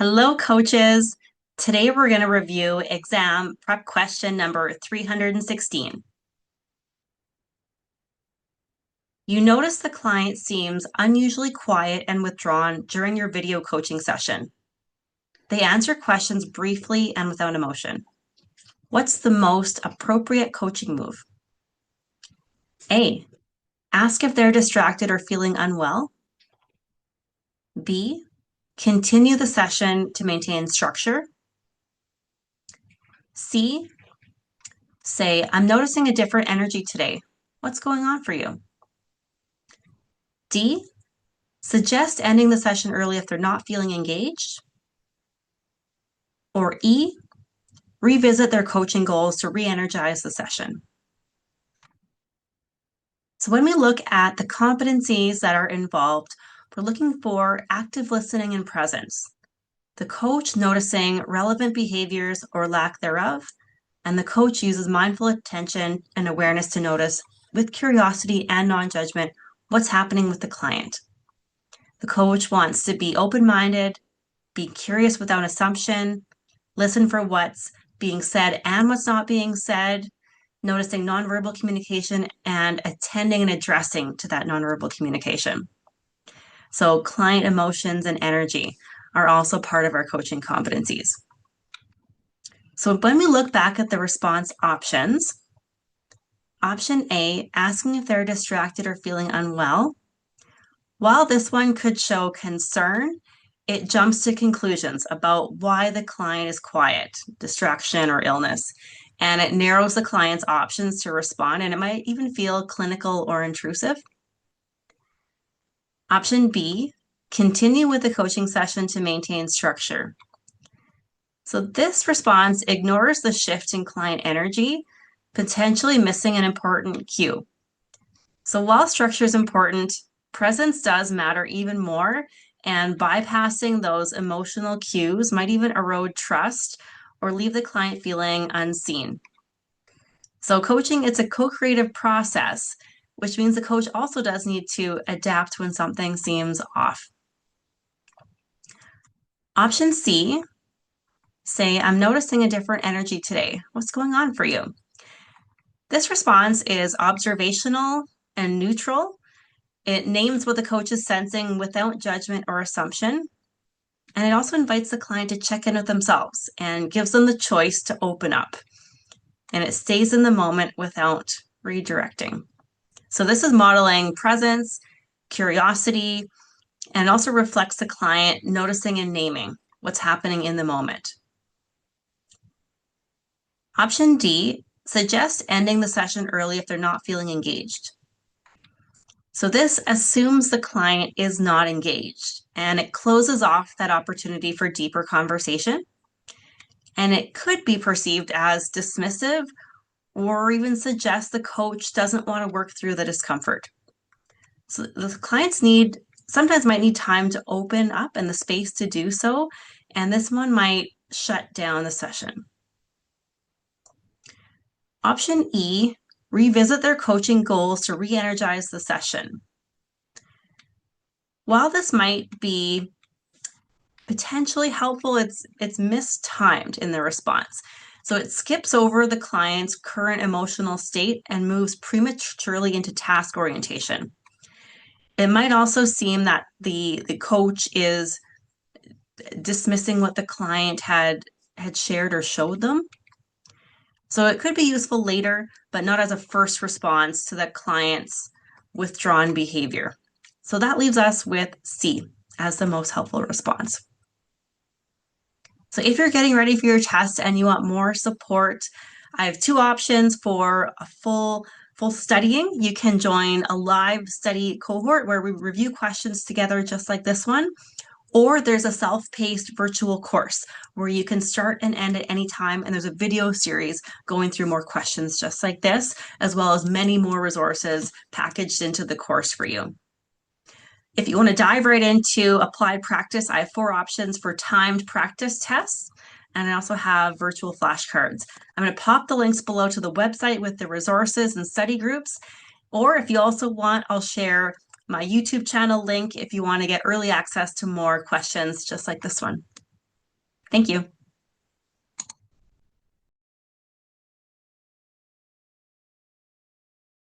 Hello, coaches. Today we're going to review exam prep question number 316. You notice the client seems unusually quiet and withdrawn during your video coaching session. They answer questions briefly and without emotion. What's the most appropriate coaching move? A. Ask if they're distracted or feeling unwell. B. Continue the session to maintain structure. C. Say, I'm noticing a different energy today. What's going on for you? D. Suggest ending the session early if they're not feeling engaged. Or E. Revisit their coaching goals to re-energize the session. So when we look at the competencies that are involved, we're looking for active listening and presence, the coach noticing relevant behaviors or lack thereof, and the coach uses mindful attention and awareness to notice, with curiosity and non-judgment, what's happening with the client. The coach wants to be open-minded, be curious without assumption, listen for what's being said and what's not being said, noticing nonverbal communication, and attending and addressing to that nonverbal communication. So client emotions and energy are also part of our coaching competencies. So when we look back at the response options, option A, asking if they're distracted or feeling unwell. While this one could show concern, it jumps to conclusions about why the client is quiet, distraction, or illness, and it narrows the client's options to respond, and it might even feel clinical or intrusive. Option B, continue with the coaching session to maintain structure. So this response ignores the shift in client energy, potentially missing an important cue. So while structure is important, presence does matter even more, and bypassing those emotional cues might even erode trust or leave the client feeling unseen. So coaching, it's a co-creative process, which means the coach also does need to adapt when something seems off. Option C, say, I'm noticing a different energy today. What's going on for you? This response is observational and neutral. It names what the coach is sensing without judgment or assumption. And it also invites the client to check in with themselves and gives them the choice to open up. And it stays in the moment without redirecting. So this is modeling presence, curiosity, and it also reflects the client noticing and naming what's happening in the moment. Option D, suggest ending the session early if they're not feeling engaged. So this assumes the client is not engaged, and it closes off that opportunity for deeper conversation. And it could be perceived as dismissive or even suggest the coach doesn't want to work through the discomfort. So the clients sometimes might need time to open up and the space to do so, and this one might shut down the session. Option E, revisit their coaching goals to re-energize the session. While this might be potentially helpful, it's mistimed in the response. So it skips over the client's current emotional state and moves prematurely into task orientation. It might also seem that the coach is dismissing what the client had shared or showed them. So it could be useful later, but not as a first response to the client's withdrawn behavior. So that leaves us with C as the most helpful response. So if you're getting ready for your test and you want more support, I have two options for a full studying. You can join a live study cohort where we review questions together just like this one, or there's a self-paced virtual course where you can start and end at any time, and there's a video series going through more questions just like this, as well as many more resources packaged into the course for you. If you want to dive right into applied practice, I have 4 options for timed practice tests, and I also have virtual flashcards. I'm going to pop the links below to the website with the resources and study groups, or if you also want, I'll share my YouTube channel link if you want to get early access to more questions just like this one. Thank you.